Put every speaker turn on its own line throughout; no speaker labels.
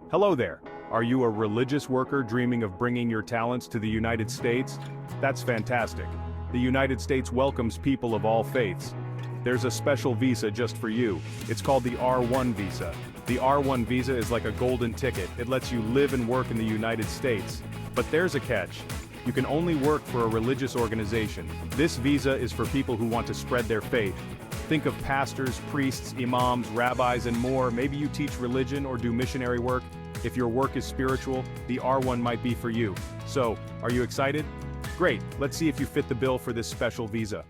Hello there. Are you a religious worker dreaming of bringing your talents to the United States? That's fantastic. The United States welcomes people of all faiths. There's a special visa just for you. It's called the R-1 visa. The R-1 visa is like a golden ticket. It lets you live and work in the United States. But there's a catch. You can only work for a religious organization. This visa is for people who want to spread their faith. Think of pastors, priests, imams, rabbis, and more. Maybe you teach religion or do missionary work. If your work is spiritual, the R1 might be for you. So, are you excited? Great, let's see if you fit the bill for this special visa.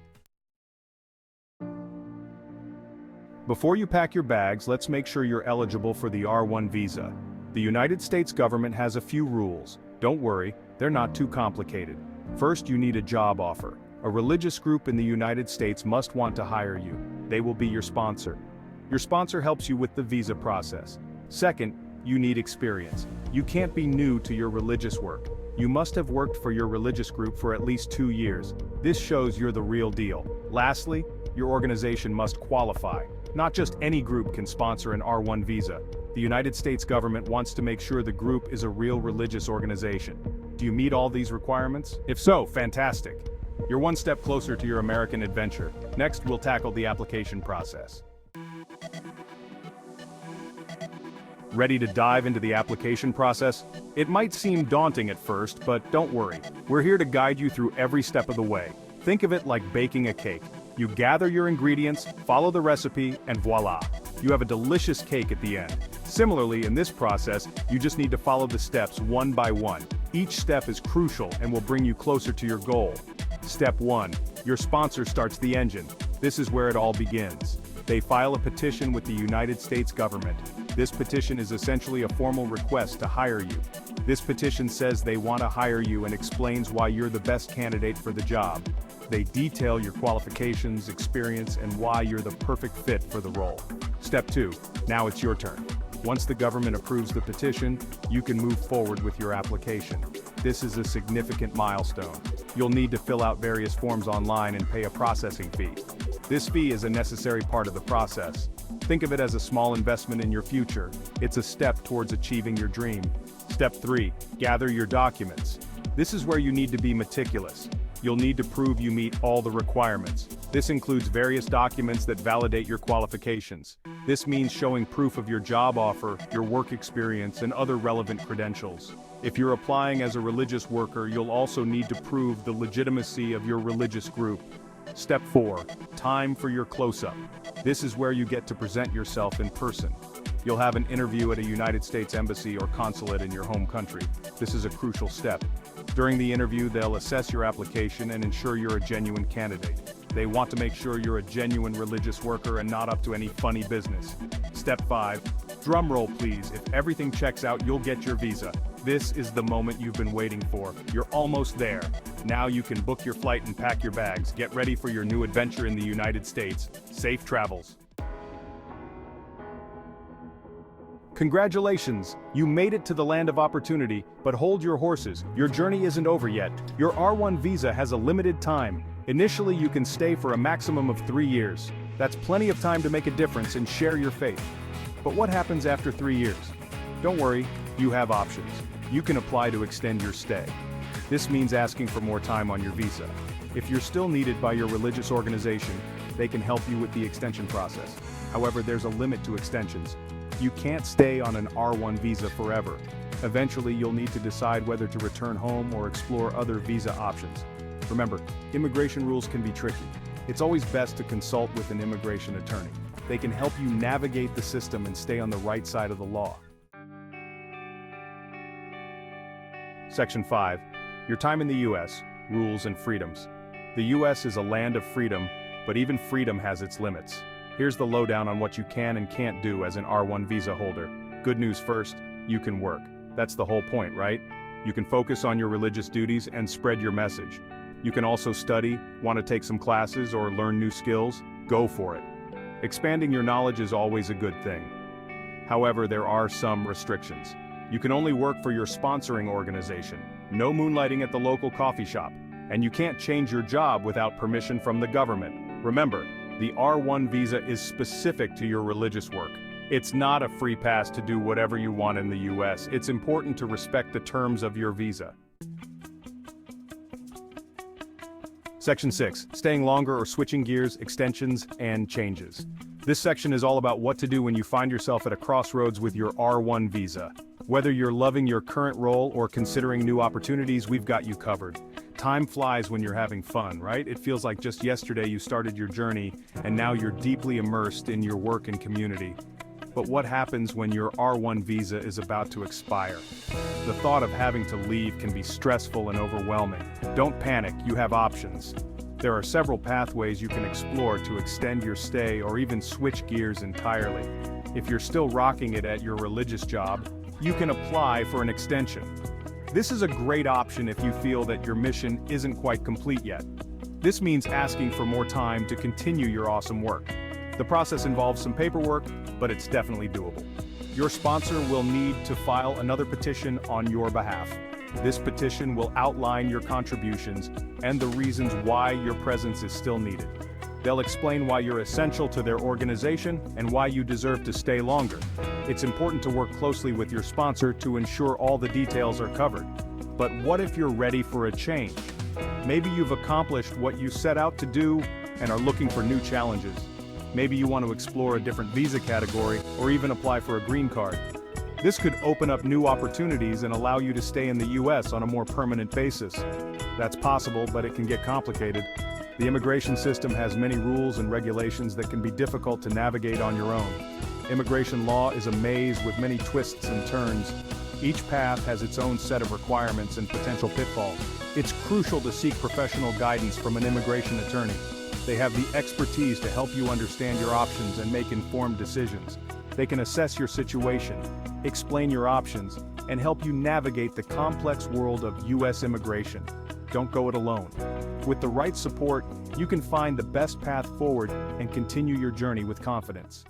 Before you pack your bags, let's make sure you're eligible for the R1 visa. The United States government has a few rules. Don't worry, they're not too complicated. First, you need a job offer. A religious group in the United States must want to hire you. They will be your sponsor. Your sponsor helps you with the visa process. Second, you need experience. You can't be new to your religious work. You must have worked for your religious group for at least 2 years. This shows you're the real deal. Lastly, your organization must qualify. Not just any group can sponsor an R1 visa. The United States government wants to make sure the group is a real religious organization. Do you meet all these requirements? If so, fantastic. You're one step closer to your American adventure. Next, we'll tackle the application process. Ready to dive into the application process? It might seem daunting at first, but don't worry. We're here to guide you through every step of the way. Think of it like baking a cake. You gather your ingredients, follow the recipe, and voila! You have a delicious cake at the end. Similarly, in this process, you just need to follow the steps one by one. Each step is crucial and will bring you closer to your goal. Step 1. Your sponsor starts the engine. This is where it all begins. They file a petition with the United States government. This petition is essentially a formal request to hire you. This petition says they want to hire you and explains why you're the best candidate for the job. They detail your qualifications, experience, and why you're the perfect fit for the role. Step 2. Now it's your turn. Once the government approves the petition, you can move forward with your application. This is a significant milestone. You'll need to fill out various forms online and pay a processing fee. This fee is a necessary part of the process. Think of it as a small investment in your future. It's a step towards achieving your dream. Step 3. Gather your documents. This is where you need to be meticulous. You'll need to prove you meet all the requirements. This includes various documents that validate your qualifications. This means showing proof of your job offer, your work experience, and other relevant credentials. If you're applying as a religious worker, you'll also need to prove the legitimacy of your religious group. Step 4. Time for your close-up. This is where you get to present yourself in person. You'll have an interview at a United States embassy or consulate in your home country. This is a crucial step. During the interview, they'll assess your application and ensure you're a genuine candidate. They want to make sure you're a genuine religious worker and not up to any funny business. Step 5. Drum roll please. If everything checks out, you'll get your visa. This is the moment you've been waiting for. You're almost there. Now you can book your flight and pack your bags. Get ready for your new adventure in the United States. Safe travels. Congratulations! You made it to the land of opportunity, but hold your horses. Your journey isn't over yet. Your R1 visa has a limited time. Initially, you can stay for a maximum of 3 years. That's plenty of time to make a difference and share your faith. But what happens after 3 years? Don't worry, you have options. You can apply to extend your stay. This means asking for more time on your visa. If you're still needed by your religious organization, they can help you with the extension process. However, there's a limit to extensions. You can't stay on an R1 visa forever. Eventually, you'll need to decide whether to return home or explore other visa options. Remember, immigration rules can be tricky. It's always best to consult with an immigration attorney. They can help you navigate the system and stay on the right side of the law. Section 5. Your time in the U.S., rules and freedoms. The U.S. is a land of freedom, but even freedom has its limits. Here's the lowdown on what you can and can't do as an R1 visa holder. Good news first, you can work. That's the whole point, right? You can focus on your religious duties and spread your message. You can also study, want to take some classes or learn new skills, go for it. Expanding your knowledge is always a good thing. However, there are some restrictions. You can only work for your sponsoring organization, no moonlighting at the local coffee shop, and you can't change your job without permission from the government. Remember, the R1 visa is specific to your religious work. It's not a free pass to do whatever you want in the US. It's important to respect the terms of your visa. Section 6. Staying longer or switching gears, extensions, and changes. This section is all about what to do when you find yourself at a crossroads with your R-1 visa. Whether you're loving your current role or considering new opportunities, we've got you covered. Time flies when you're having fun, right? It feels like just yesterday you started your journey, and now you're deeply immersed in your work and community. But what happens when your R-1 visa is about to expire? The thought of having to leave can be stressful and overwhelming. Don't panic, you have options. There are several pathways you can explore to extend your stay or even switch gears entirely. If you're still rocking it at your religious job, you can apply for an extension. This is a great option if you feel that your mission isn't quite complete yet. This means asking for more time to continue your awesome work. The process involves some paperwork, but it's definitely doable. Your sponsor will need to file another petition on your behalf. This petition will outline your contributions and the reasons why your presence is still needed. They'll explain why you're essential to their organization and why you deserve to stay longer. It's important to work closely with your sponsor to ensure all the details are covered. But what if you're ready for a change? Maybe you've accomplished what you set out to do and are looking for new challenges. Maybe you want to explore a different visa category or even apply for a green card. This could open up new opportunities and allow you to stay in the US on a more permanent basis. That's possible, but it can get complicated. The immigration system has many rules and regulations that can be difficult to navigate on your own. Immigration law is a maze with many twists and turns. Each path has its own set of requirements and potential pitfalls. It's crucial to seek professional guidance from an immigration attorney. They have the expertise to help you understand your options and make informed decisions. They can assess your situation, explain your options, and help you navigate the complex world of US immigration. Don't go it alone. With the right support, you can find the best path forward and continue your journey with confidence.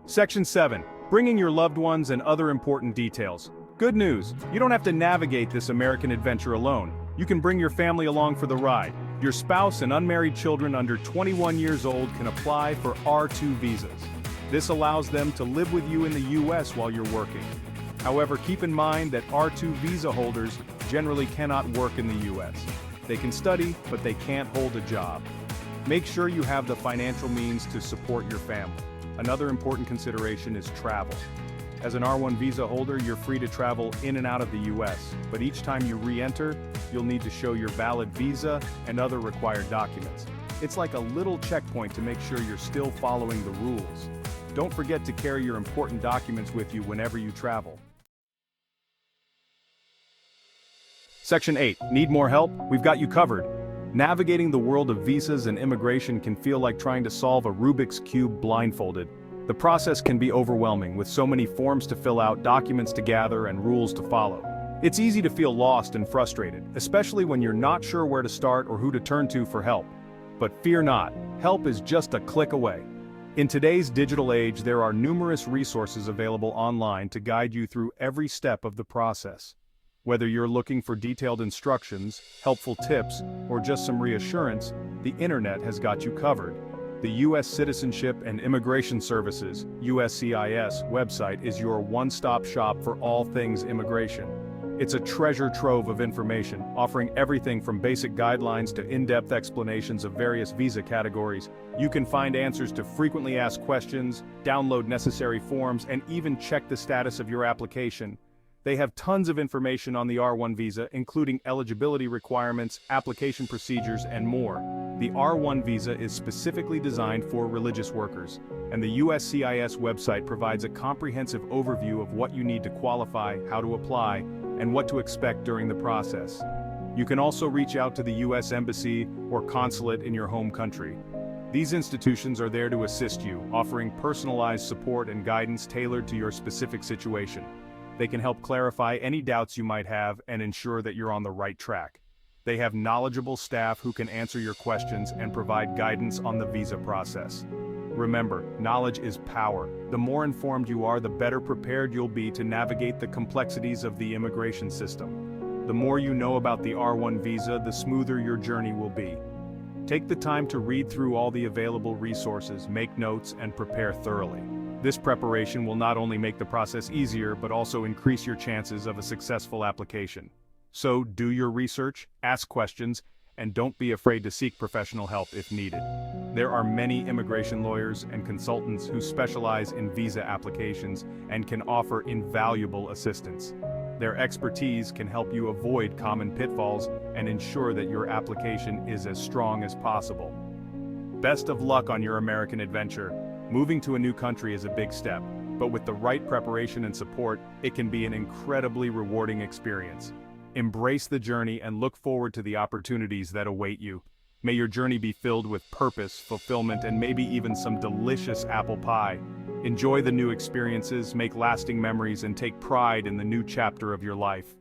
Section 7. Bringing your loved ones and other important details. Good news, you don't have to navigate this American adventure alone. You can bring your family along for the ride. Your spouse and unmarried children under 21 years old can apply for R2 visas. This allows them to live with you in the US while you're working. However, keep in mind that R2 visa holders generally cannot work in the US. They can study, but they can't hold a job. Make sure you have the financial means to support your family. Another important consideration is travel. As an R1 visa holder, you're free to travel in and out of the US, but each time you re-enter, you'll need to show your valid visa and other required documents. It's like a little checkpoint to make sure you're still following the rules. Don't forget to carry your important documents with you whenever you travel. Section 8. Need more help? We've got you covered. Navigating the world of visas and immigration can feel like trying to solve a Rubik's Cube blindfolded. The process can be overwhelming, with so many forms to fill out, documents to gather, and rules to follow. It's easy to feel lost and frustrated, especially when you're not sure where to start or who to turn to for help. But fear not, help is just a click away. In today's digital age, there are numerous resources available online to guide you through every step of the process. Whether you're looking for detailed instructions, helpful tips, or just some reassurance, the internet has got you covered. The U.S. Citizenship and Immigration Services (USCIS) website is your one-stop shop for all things immigration. It's a treasure trove of information, offering everything from basic guidelines to in-depth explanations of various visa categories. You can find answers to frequently asked questions, download necessary forms, and even check the status of your application. They have tons of information on the R1 visa, including eligibility requirements, application procedures, and more. The R1 visa is specifically designed for religious workers, and the USCIS website provides a comprehensive overview of what you need to qualify, how to apply, and what to expect during the process. You can also reach out to the U.S. Embassy or consulate in your home country. These institutions are there to assist you, offering personalized support and guidance tailored to your specific situation. They can help clarify any doubts you might have and ensure that you're on the right track. They have knowledgeable staff who can answer your questions and provide guidance on the visa process. Remember, knowledge is power. The more informed you are, the better prepared you'll be to navigate the complexities of the immigration system. The more you know about the R1 visa, the smoother your journey will be. Take the time to read through all the available resources, make notes, and prepare thoroughly. This preparation will not only make the process easier but also increase your chances of a successful application. So do your research, ask questions, and don't be afraid to seek professional help if needed. There are many immigration lawyers and consultants who specialize in visa applications and can offer invaluable assistance. Their expertise can help you avoid common pitfalls and ensure that your application is as strong as possible. Best of luck on your American adventure. Moving to a new country is a big step, but with the right preparation and support, it can be an incredibly rewarding experience. Embrace the journey and look forward to the opportunities that await you. May your journey be filled with purpose, fulfillment, and maybe even some delicious apple pie. Enjoy the new experiences, make lasting memories, and take pride in the new chapter of your life.